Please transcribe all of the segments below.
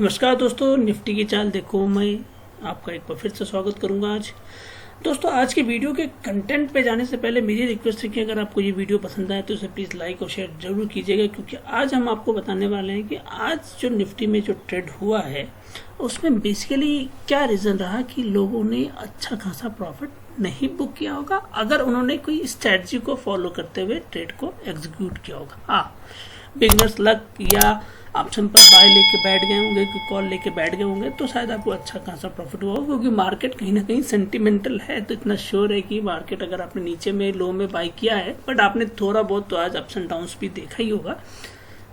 नमस्कार दोस्तों, निफ्टी की चाल देखो मैं आपका एक बार फिर से स्वागत करूंगा। आज दोस्तों, आज के वीडियो के कंटेंट पे जाने से पहले मेरी रिक्वेस्ट है कि अगर आपको ये वीडियो पसंद आए तो इसे प्लीज़ लाइक और शेयर जरूर कीजिएगा, क्योंकि आज हम आपको बताने वाले हैं कि आज जो निफ्टी में जो ट्रेड हुआ है उसमें बेसिकली क्या रीज़न रहा कि लोगों ने अच्छा खासा प्रॉफिट नहीं बुक किया होगा अगर उन्होंने कोई स्ट्रैटेजी को फॉलो करते हुए ट्रेड को एग्जीक्यूट किया होगा। हाँ, बिगनर्स लक या ऑप्शन पर बाय लेके बैठ गए होंगे, कॉल लेके बैठ गए होंगे तो शायद आपको अच्छा खासा प्रॉफिट हुआ होगा, क्योंकि मार्केट कहीं ना कहीं सेंटिमेंटल है। तो इतना श्योर है कि मार्केट अगर आपने नीचे में लो में बाय किया है, बट आपने थोड़ा बहुत तो आज अप्स एंड डाउन्स भी देखा ही होगा,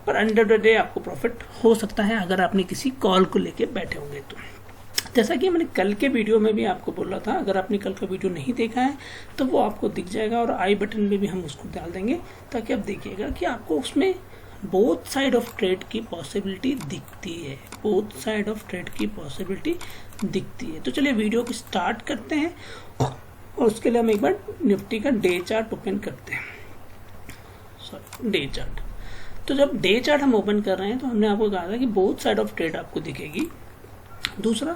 पर एंड ऑफ द डे आपको प्रॉफिट हो सकता है अगर आपने किसी कॉल को लेके बैठे होंगे। तो जैसा कि मैंने कल के वीडियो में भी आपको बोला था, अगर आपने कल का वीडियो नहीं देखा है तो वो आपको दिख जाएगा और आई बटन में भी हम उसको डाल देंगे, ताकि आप देखिएगा कि आपको उसमें बोथ साइड ऑफ ट्रेड की पॉसिबिलिटी दिखती है। बोथ साइड ऑफ ट्रेड की पॉसिबिलिटी दिखती है। तो चलिए वीडियो को स्टार्ट करते हैं और उसके लिए हम एक बार निफ्टी का डे चार्ट ओपन करते हैं। Sorry, day chart. तो जब डे चार्ट हम ओपन कर रहे हैं तो हमने आपको कहा था कि बोथ साइड ऑफ ट्रेड आपको दिखेगी। दूसरा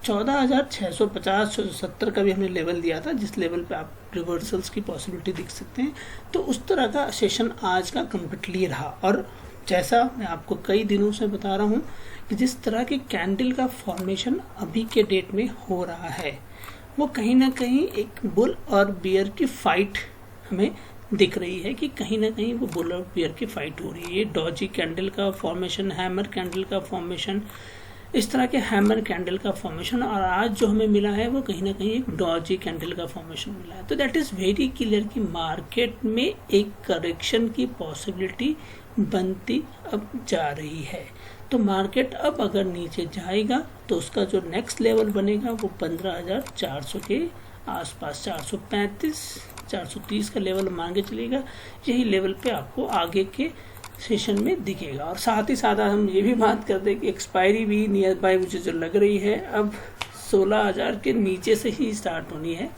14,650-670 का भी हमने लेवल दिया था, जिस लेवल पे आप रिवर्सल्स की पॉसिबिलिटी दिख सकते हैं। तो उस तरह का सेशन आज का कंप्लीटली रहा, और जैसा मैं आपको कई दिनों से बता रहा हूँ कि जिस तरह की कैंडल का फॉर्मेशन अभी के डेट में हो रहा है वो कहीं ना कहीं एक बुल और बियर की फाइट हमें दिख रही है, कि कहीं ना कहीं वो बुल और बियर की फाइट हो रही है। ये डॉजी कैंडल का फॉर्मेशन, हैमर कैंडल का फॉर्मेशन, इस तरह के हैमर कैंडल का फॉर्मेशन, और आज जो हमें मिला है वो कहीं ना कहीं एक डॉजी कैंडल का फॉर्मेशन मिला है। तो दैट इज वेरी क्लियर कि मार्केट में एक करेक्शन की पॉसिबिलिटी बनती अब जा रही है। तो मार्केट अब अगर नीचे जाएगा तो उसका जो नेक्स्ट लेवल बनेगा वो 15,400 के आसपास, 435-430 का लेवल मान के चलेगा। यही लेवल पे आपको आगे के सेशन में दिखेगा। और साथ ही साथ हम ये भी बात करते हैं कि एक्सपायरी भी नियर बाय मुझे जो लग रही है अब 16,000 के नीचे से ही स्टार्ट होनी है।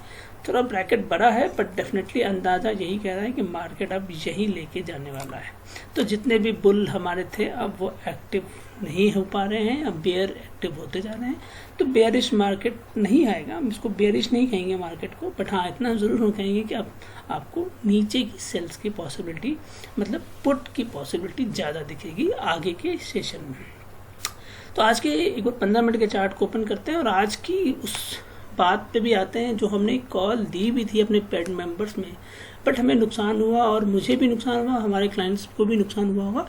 थोड़ा ब्रैकेट बड़ा है, बट डेफिनेटली अंदाज़ा यही कह रहा है कि मार्केट अब यही लेके जाने वाला है। तो जितने भी बुल हमारे थे अब वो एक्टिव नहीं हो पा रहे हैं, अब बेयर एक्टिव होते जा रहे हैं। तो बेयरिश मार्केट नहीं आएगा, हम इसको बेयरिश नहीं कहेंगे मार्केट को, बट हाँ इतना ज़रूर हम कहेंगे कि अब आपको नीचे की सेल्स की पॉसिबिलिटी, मतलब पुट की पॉसिबिलिटी ज़्यादा दिखेगी आगे के सेशन में। तो आज के एक बार 15 मिनट के चार्ट को ओपन करते हैं और आज की उस बात पे भी आते हैं जो हमने कॉल दी भी थी अपने पेड मेंबर्स में, बट हमें नुकसान हुआ और मुझे भी नुकसान हुआ, हमारे क्लाइंट्स को भी नुकसान हुआ होगा।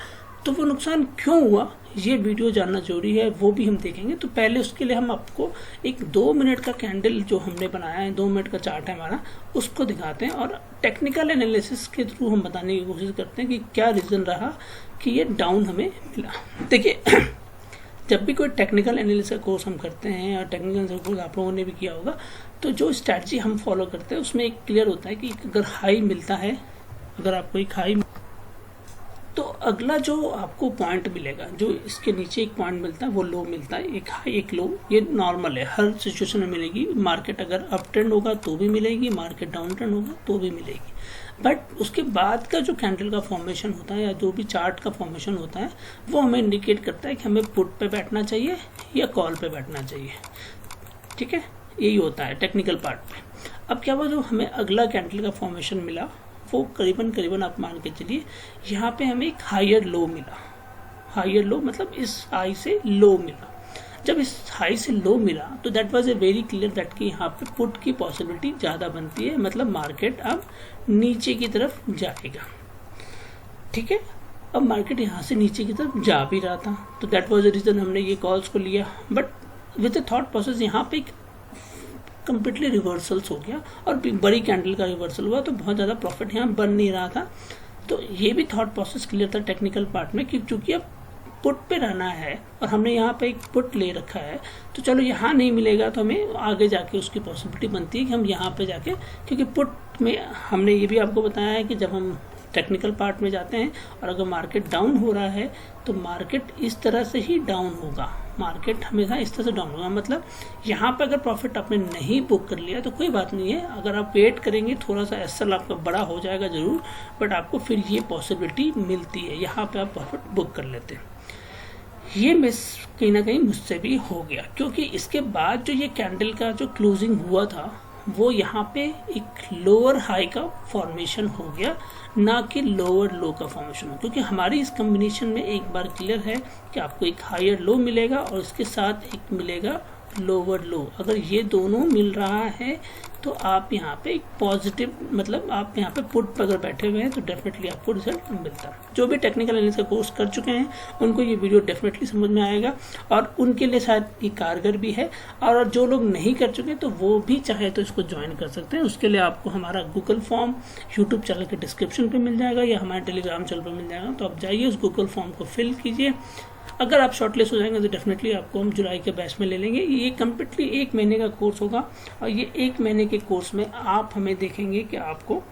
तो वो नुकसान क्यों हुआ ये वीडियो जानना जरूरी है, वो भी हम देखेंगे। तो पहले उसके लिए हम आपको एक 2 मिनट का कैंडल जो हमने बनाया है, 2 मिनट का चार्ट है हमारा, उसको दिखाते हैं और टेक्निकल एनालिसिस के थ्रू हम बताने की कोशिश करते हैं कि क्या रीज़न रहा कि ये डाउन हमें मिला। देखिए, जब भी कोई टेक्निकल एनालिसिस कोर्स हम करते हैं, और टेक्निकल एनालिसिस कोर्स आप लोगों ने भी किया होगा, तो जो स्ट्रैटेजी हम फॉलो करते हैं उसमें एक क्लियर होता है कि अगर हाई मिलता है, अगर आपको एक हाई, तो अगला जो आपको पॉइंट मिलेगा, जो इसके नीचे एक पॉइंट मिलता है वो लो मिलता है, एक हाई एक लो, ये नॉर्मल है, हर सिचुएशन में मिलेगी। मार्केट अगर अप ट्रेंड होगा तो भी मिलेगी, मार्केट डाउन ट्रेंड होगा तो भी मिलेगी। बट उसके बाद का जो कैंडल का फॉर्मेशन होता है या जो भी चार्ट का फॉर्मेशन होता है वो हमें इंडिकेट करता है कि हमें पुट पे बैठना चाहिए या कॉल पे बैठना चाहिए। ठीक है, यही होता है टेक्निकल पार्ट पे। अब क्या हुआ, जो हमें अगला कैंडल का फॉर्मेशन मिला वो करीबन आप मान के चलिए यहाँ पे हमें एक हायर लो मिला। हायर लो मतलब इस हाई से लो मिला। जब इस हाई से लो मिला तो that was a very clear that कि यहाँ पे पुट की पॉसिबिलिटी ज़्यादा बनती है, मतलब मार्केट अब नीचे की तरफ जाएगा। ठीक है, अब मार्केट यहाँ से नीचे की तरफ जा भी रहा था, तो दैट वाज द रीज़न हमने ये कॉल्स को लिया। But with A thought process यहाँ पे कंप्लीटली रिवर्सल्स हो गया और बड़ी कैंडल का रिवर्सल हुआ, तो बहुत ज़्यादा प्रॉफिट यहाँ बन नहीं रहा था। तो ये भी थॉट प्रोसेस क्लियर था टेक्निकल पार्ट में कि चूंकि अब पुट पे रहना है और हमने यहाँ पे एक पुट ले रखा है, तो चलो यहाँ नहीं मिलेगा तो हमें आगे जाके उसकी पॉसिबिलिटी बनती है कि हम यहाँ पे जाके, क्योंकि पुट में हमने ये भी आपको बताया है कि जब हम टेक्निकल पार्ट में जाते हैं और अगर मार्केट डाउन हो रहा है तो मार्केट इस तरह से ही डाउन होगा, मार्केट हमेशा इस तरह से डाउन होगा। मतलब यहाँ पे अगर प्रॉफिट आपने नहीं बुक कर लिया तो कोई बात नहीं है, अगर आप वेट करेंगे थोड़ा सा एसएल आपका बड़ा हो जाएगा जरूर, बट आपको फिर ये पॉसिबिलिटी मिलती है, यहाँ पे आप प्रॉफिट बुक कर लेते हैं। ये मिस कहीं ना कहीं मुझसे भी हो गया, क्योंकि इसके बाद जो ये कैंडल का जो क्लोजिंग हुआ था वो यहाँ पे एक लोअर हाई का फॉर्मेशन हो गया, ना कि लोअर लो का फॉर्मेशन हो। क्योंकि हमारी इस कॉम्बिनेशन में एक बार क्लियर है कि आपको एक हायर लो मिलेगा और इसके साथ एक मिलेगा लोअर लो। अगर ये दोनों मिल रहा है तो आप यहाँ पे एक पॉजिटिव, मतलब आप यहाँ पे पुट पर अगर बैठे हुए हैं तो डेफिनेटली आपको रिजल्ट मिलता है। जो भी टेक्निकल एनालिसिस का कोर्स कर चुके हैं उनको ये वीडियो डेफिनेटली समझ में आएगा और उनके लिए शायद ये कारगर भी है। और जो लोग नहीं कर चुके तो वो भी चाहे तो इसको ज्वाइन कर सकते हैं। उसके लिए आपको हमारा गूगल फॉर्म यूट्यूब चैनल के डिस्क्रिप्शन पे मिल जाएगा या हमारे टेलीग्राम चैनल पर मिल जाएगा। तो आप जाइए उस गूगल फॉर्म को फिल कीजिए। अगर आप शॉर्टलिस्ट हो जाएंगे तो डेफिनेटली आपको हम जुलाई के बैच में ले लेंगे। ये कम्प्लीटली 1 महीने का कोर्स होगा और ये 1 महीने के कोर्स में आप हमें देखेंगे कि आपको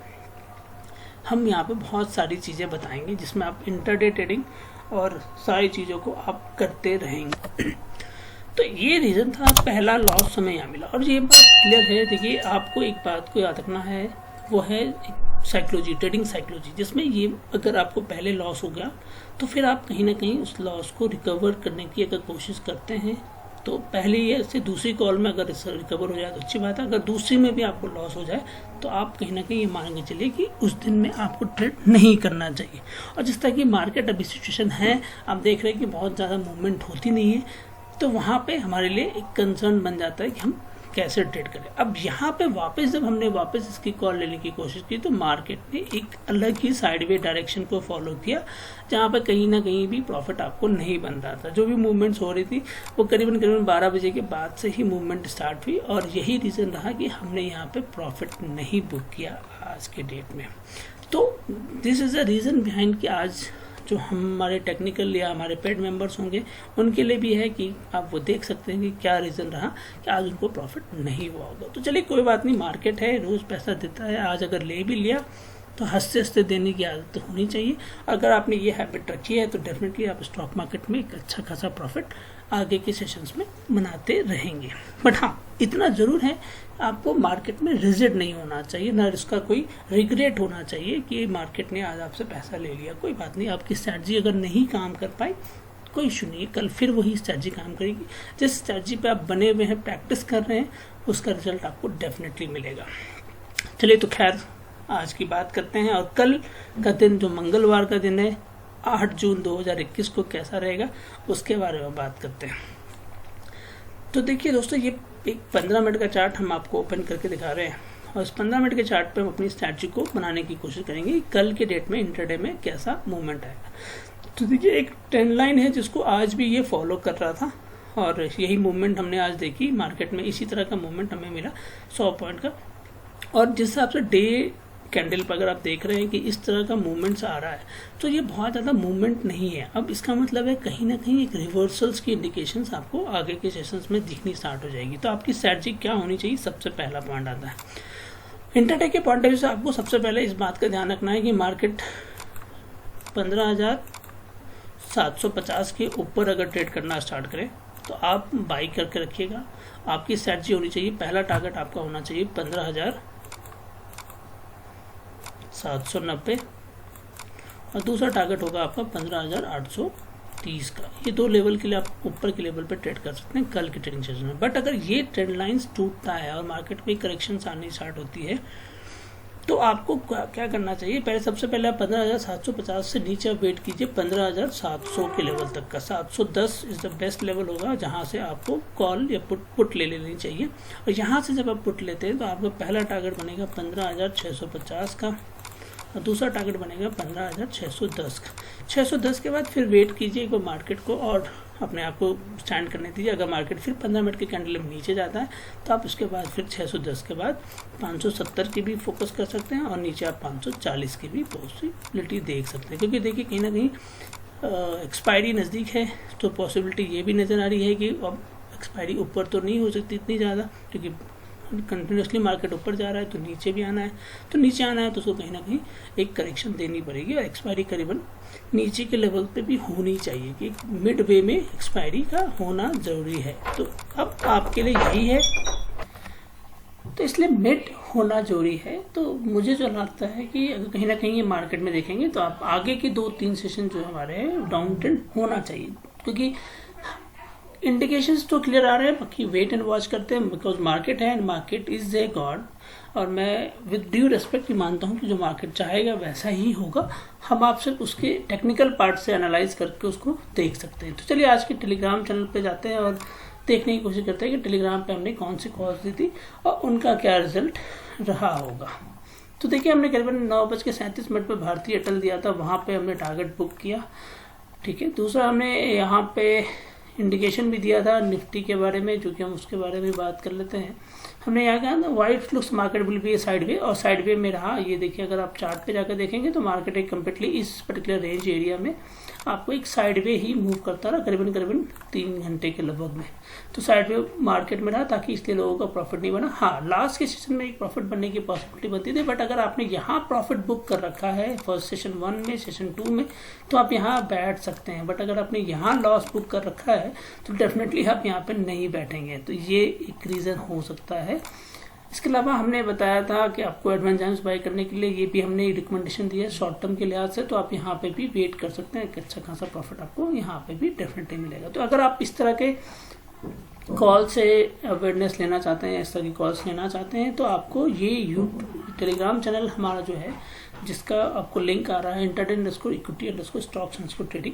हम यहाँ पे बहुत सारी चीज़ें बताएंगे जिसमें आप इंटरडे ट्रेडिंग और सारी चीज़ों को आप करते रहेंगे। तो ये रीज़न था, पहला लॉस हमें यहाँ मिला। और ये बात क्लियर है, देखिए आपको एक बात को याद रखना है, वो है साइकोलॉजी, ट्रेडिंग साइकोलॉजी, जिसमें ये अगर आपको पहले लॉस हो गया तो फिर आप कहीं ना कहीं उस लॉस को रिकवर करने की अगर कोशिश करते हैं तो पहले ये से दूसरी कॉल में अगर रिकवर हो जाए तो अच्छी बात है। अगर दूसरी में भी आपको लॉस हो जाए तो आप कहीं ना कहीं ये मान के चलिए कि उस दिन में आपको ट्रेड नहीं करना चाहिए। और जिस तरह की मार्केट अभी सिचुएशन है, आप देख रहे हैं कि बहुत ज़्यादा मूवमेंट होती नहीं है, तो वहाँ पे हमारे लिए एक कंसर्न बन जाता है कि हम कैसे ट्रेड करें। अब यहाँ पे वापस जब हमने वापस इसकी कॉल लेने की कोशिश की तो मार्केट ने एक अलग ही साइडवे डायरेक्शन को फॉलो किया, जहाँ पे कहीं ना कहीं भी प्रॉफिट आपको नहीं बन रहा था। जो भी मूवमेंट्स हो रही थी वो करीबन 12 बजे के बाद से ही मूवमेंट स्टार्ट हुई और यही रीज़न रहा कि हमने यहाँ पे प्रॉफिट नहीं बुक किया आज के डेट में। तो this is a reason behind कि आज जो हमारे टेक्निकल या हमारे पेड मेंबर्स होंगे उनके लिए भी है कि आप वो देख सकते हैं कि क्या रीज़न रहा कि आज उनको प्रॉफिट नहीं हुआ होगा। तो चलिए कोई बात नहीं, मार्केट है, रोज़ पैसा देता है। आज अगर ले भी लिया तो हंसते हंसते देने की आदत तो होनी चाहिए। अगर आपने ये हैबिट रखी है तो डेफिनेटली आप स्टॉक मार्केट में एक अच्छा खासा प्रॉफिट आगे के सेशंस में बनाते रहेंगे। बट हाँ, इतना ज़रूर है, आपको मार्केट में रिजिड नहीं होना चाहिए, ना इसका कोई रिग्रेट होना चाहिए कि मार्केट ने आज आपसे पैसा ले लिया। कोई बात नहीं, आपकी स्ट्रैटेजी अगर नहीं काम कर पाई कोई इशू नहीं है, कल फिर वही स्ट्रैटेजी काम करेगी। जिस स्ट्रैटेजी पे आप बने हुए हैं, प्रैक्टिस कर रहे हैं, उसका रिजल्ट आपको डेफिनेटली मिलेगा। चलिए तो खैर आज की बात करते हैं और कल का दिन जो मंगलवार का दिन है 8 जून 2021 को कैसा रहेगा उसके बारे में बात करते हैं। तो देखिए दोस्तों, ये एक 15 मिनट का चार्ट हम आपको ओपन करके दिखा रहे हैं और इस 15 मिनट के चार्ट पे हम अपनी स्ट्रैटेजी को बनाने की कोशिश करेंगे कि कल के डेट में इंटरडे में कैसा मूवमेंट आएगा। तो देखिए एक ट्रेंड लाइन है जिसको आज भी ये फॉलो कर रहा था और यही मूवमेंट हमने आज देखी मार्केट में। इसी तरह का मूवमेंट हमें मिला 100 पॉइंट का। और जिस हिसाब से डे कैंडल पर अगर आप देख रहे हैं कि इस तरह का मूवमेंट्स आ रहा है तो ये बहुत ज़्यादा मूवमेंट नहीं है। अब इसका मतलब है कहीं ना कहीं एक रिवर्सल्स की इंडिकेशंस आपको आगे के सेशंस में दिखनी स्टार्ट हो जाएगी। तो आपकी स्ट्रैटेजी क्या होनी चाहिए, सबसे पहला पॉइंट आता है इंट्राडे के पॉइंट ऑफ व्यू से। आपको सबसे पहले इस बात का ध्यान रखना है कि मार्केट 15,750 के ऊपर अगर ट्रेड करना स्टार्ट करे तो आप बाई करके रखिएगा। आपकी स्ट्रैटेजी होनी चाहिए, पहला टारगेट आपका होना चाहिए 15,790 और दूसरा टारगेट होगा आपका 15,830 का। ये दो लेवल के लिए आप ऊपर के लेवल पे ट्रेड कर सकते हैं कल के ट्रेडिंग सेशन में। बट अगर ये ट्रेंड लाइंस टूटता है और मार्केट में करेक्शंस आनी स्टार्ट होती है तो आपको क्या करना चाहिए, पहले सबसे पहले आप 15,750 से नीचे आप वेट कीजिए 15,700 के लेवल तक का। 710 इज द बेस्ट लेवल होगा जहां से आपको कॉल या पुट ले लेनी चाहिए। और यहां से जब आप पुट लेते हैं तो आपका पहला टारगेट बनेगा 15,650 का और दूसरा टारगेट बनेगा 15,610 का। 610 के बाद फिर वेट कीजिए एक बार मार्केट को और अपने आप को स्टैंड करने दीजिए। अगर मार्केट फिर 15 मिनट के कैंडल में नीचे जाता है तो आप उसके बाद फिर 610 के बाद 570 की भी फोकस कर सकते हैं और नीचे आप 540 की भी पॉसिबिलिटी देख सकते हैं। क्योंकि देखिए कहीं ना कहीं एक्सपायरी नज़दीक है तो पॉसिबिलिटी ये भी नज़र आ रही है कि अब एक्सपायरी ऊपर तो नहीं हो सकती इतनी ज़्यादा, क्योंकि कंटिन्यूसली मार्केट ऊपर जा रहा है तो नीचे भी आना है। तो नीचे आना है तो उसको कहीं ना कहीं एक करेक्शन देनी पड़ेगी और एक्सपायरी करीबन नीचे के लेवल पे भी होनी चाहिए कि मिड वे में एक्सपायरी का होना ज़रूरी है। तो अब आपके लिए यही है, तो इसलिए मिड होना जरूरी है। तो मुझे जो लगता है कि अगर कहीं ना कहीं ये मार्केट में देखेंगे तो आप आगे के 2-3 सेशन जो हमारे डाउन ट्रेंड होना चाहिए। क्योंकि इंडिकेशंस तो क्लियर आ रहे हैं, बाकी वेट एंड वॉच करते हैं, बिकॉज मार्केट है and market is a god. और मैं विद ड्यू रेस्पेक्ट मानता हूँ कि जो मार्केट चाहेगा वैसा ही होगा। हम आपसे उसके टेक्निकल पार्ट से एनालाइज करके उसको देख सकते हैं। तो चलिए आज के टेलीग्राम चैनल पे जाते हैं और देखने की कोशिश करते हैं कि टेलीग्राम पे हमने कौन सी कॉल्स दी थी और उनका क्या रिजल्ट रहा होगा। तो देखिए, हमने करीबन 9:37 पर भारतीय एयरटेल दिया था, वहाँ पे हमने टारगेट बुक किया, ठीक है। दूसरा हमने यहाँ पे इंडिकेशन भी दिया था निफ्टी के बारे में, जो कि हम उसके बारे में बात कर लेते हैं। हमने यहाँ कहा white looks market will be sideway, और साइडवे में रहा। ये देखिए, अगर आप चार्ट पे जाकर देखेंगे तो मार्केट एक कम्प्लीटली इस पर्टिकुलर रेंज एरिया में आपको एक साइडवे ही मूव करता रहा, करीबन 3 घंटे के लगभग में। तो साइडवे मार्केट में रहा, ताकि इसलिए लोगों का प्रॉफिट नहीं बना। हाँ, लास्ट के सेशन में एक प्रॉफिट बनने की पॉसिबिलिटी बनती थी, बट अगर आपने यहाँ प्रॉफिट बुक कर रखा है फर्स्ट सेशन 1 में, सेशन 2 में, तो आप यहाँ बैठ सकते हैं। बट अगर आपने यहाँ लॉस बुक कर रखा है तो डेफिनेटली आप यहाँ पे नहीं बैठेंगे। तो ये एक रीज़न हो सकता है। इसके अलावा हमने बताया था कि आपको एडवांस टाइम्स बाय करने के लिए ये भी हमने रिकमेंडेशन दिया है शॉर्ट टर्म के लिहाज से, तो आप यहाँ पे भी वेट कर सकते हैं। एक अच्छा खासा प्रॉफिट आपको यहाँ पे भी डेफिनेटली मिलेगा। तो अगर आप इस तरह के कॉल से अवेयरनेस लेना चाहते हैं, इस तरह की कॉल्स लेना चाहते हैं, तो आपको ये टेलीग्राम चैनल हमारा जो है, जिसका आपको लिंक आ रहा है intraday_equity_stocks_trading,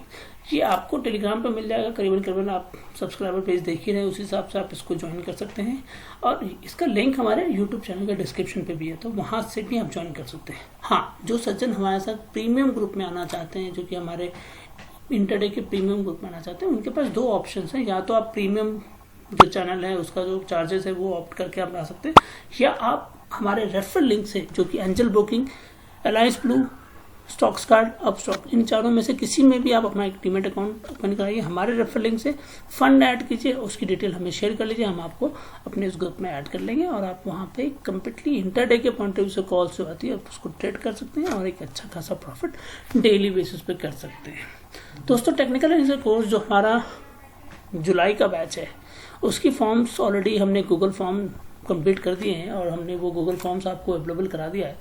ये आपको टेलीग्राम पे मिल जाएगा। करीबन आप सब्सक्राइबर पेज देख ही रहे हैं, उस हिसाब से आप इसको ज्वाइन कर सकते हैं। और इसका लिंक हमारे यूट्यूब चैनल के डिस्क्रिप्शन पे भी है, तो वहाँ से भी आप ज्वाइन कर सकते हैं। हाँ, जो सज्जन हमारे साथ प्रीमियम ग्रुप में आना चाहते हैं, जो कि हमारे इंटरडे के प्रीमियम ग्रुप में आना चाहते हैं, उनके पास 2 ऑप्शन हैं। या तो आप प्रीमियम जो चैनल है उसका जो चार्जेस है वो ऑप्ट करके आप ला सकते हैं, या आप हमारे रेफरल लिंक से, जो कि Angel Broking, Alliance Blue, stocks card, Upstox, इन चारों में से किसी में भी आप अपना एक डीमैट अकाउंट ओपन कराइए। हमारे रेफरल लिंक से फंड ऐड कीजिए, उसकी डिटेल हमें शेयर कर लीजिए, हम आपको अपने उस ग्रुप में ऐड कर लेंगे। और आप वहाँ पे कम्प्लीटली इंटरडे के पॉइंट ऑफ व्यू से कॉल से आती है, आप उसको ट्रेड कर सकते हैं और एक अच्छा खासा प्रॉफिट डेली बेसिस पे कर सकते हैं। दोस्तों, टेक्निकल एनालिसिस कोर्स जो हमारा जुलाई का बैच है, उसकी फॉर्म्स ऑलरेडी हमने गूगल फॉर्म कंप्लीट कर दिए हैं और हमने वो गूगल फॉर्म्स आपको अवेलेबल करा दिया है।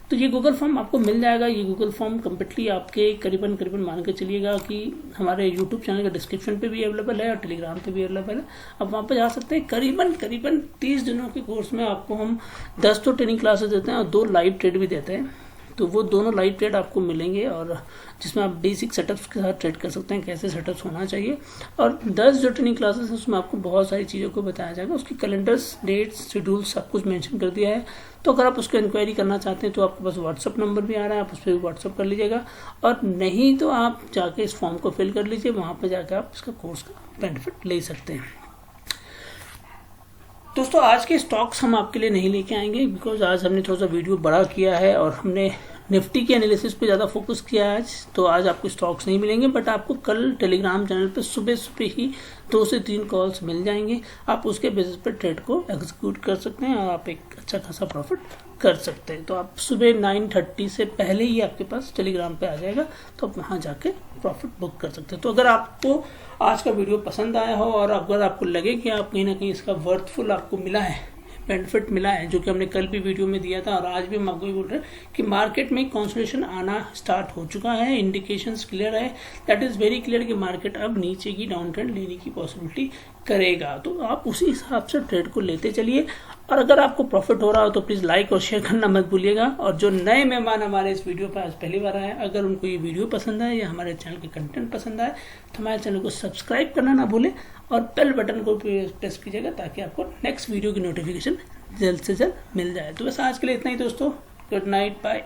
तो ये गूगल फॉर्म आपको मिल जाएगा। ये गूगल फॉर्म कम्प्लीटली आपके करीबन मान के चलिएगा कि हमारे यूट्यूब चैनल के डिस्क्रिप्शन पे भी अवेलेबल है और टेलीग्राम पे भी अवेलेबल है। आप वहाँ पे जा सकते हैं। करीबन 30 दिनों के कोर्स में आपको हम 10 तो ट्रेनिंग क्लासेस देते हैं और 2 लाइव ट्रेड भी देते हैं। तो वो दोनों लाइव ट्रेड आपको मिलेंगे, और जिसमें आप बेसिक सेटअप्स के साथ ट्रेड कर सकते हैं, कैसे सेटअप्स होना चाहिए। और 10 जो ट्रेनिंग क्लासेस हैं उसमें आपको बहुत सारी चीज़ों को बताया जाएगा। उसकी कैलेंडर्स, डेट्स, शेड्यूल सब कुछ मेंशन कर दिया है। तो अगर आप उसको इंक्वायरी करना चाहते हैं तो आपके पास व्हाट्सअप नंबर भी आ रहा है, आप उस पर भी व्हाट्सअप कर लीजिएगा। और नहीं तो आप जाके इस फॉर्म को फिल कर लीजिए, वहाँ पर जाकर आप इसका कोर्स का बेनिफिट ले सकते हैं। दोस्तों, आज के स्टॉक्स हम आपके लिए नहीं लेके आएंगे, बिकॉज आज हमने थोड़ा सा वीडियो बड़ा किया है और हमने निफ्टी के एनालिसिस पे ज़्यादा फोकस किया है आज। तो आज आपको स्टॉक्स नहीं मिलेंगे, बट आपको कल टेलीग्राम चैनल पे सुबह ही 2 से 3 कॉल्स मिल जाएंगे। आप उसके बेसिस पर ट्रेड को एग्जीक्यूट कर सकते हैं और आप एक अच्छा खासा प्रॉफिट कर सकते हैं। तो आप सुबह 9:30 से पहले ही आपके पास टेलीग्राम पे आ जाएगा, तो आप वहाँ जाके प्रॉफिट बुक कर सकते हैं। तो अगर आपको आज का वीडियो पसंद आया हो और अगर आपको लगे कि आप कहीं ना कहीं इसका वर्थफुल आपको मिला है, बेनिफिट मिला है, जो कि हमने कल भी वीडियो में दिया था और आज भी हम आपको बोल रहे हैं कि मार्केट में कंसोलिडेशन आना स्टार्ट हो चुका है, इंडिकेशंस क्लियर है, दैट इज वेरी क्लियर कि मार्केट अब नीचे की डाउन ट्रेंड लेने की पॉसिबिलिटी करेगा। तो आप उसी हिसाब से ट्रेड को लेते चलिए। और अगर आपको प्रॉफिट हो रहा हो तो प्लीज़ लाइक और शेयर करना मत भूलिएगा। और जो नए मेहमान हमारे इस वीडियो पर आज पहली बार आए, अगर उनको ये वीडियो पसंद आए या हमारे चैनल के कंटेंट पसंद आए तो हमारे चैनल को सब्सक्राइब करना ना भूलें और बेल बटन को प्रेस कीजिएगा, ताकि आपको नेक्स्ट वीडियो की नोटिफिकेशन जल्द से जल्द मिल जाए। तो बस आज के लिए इतना ही दोस्तों। Good night, bye.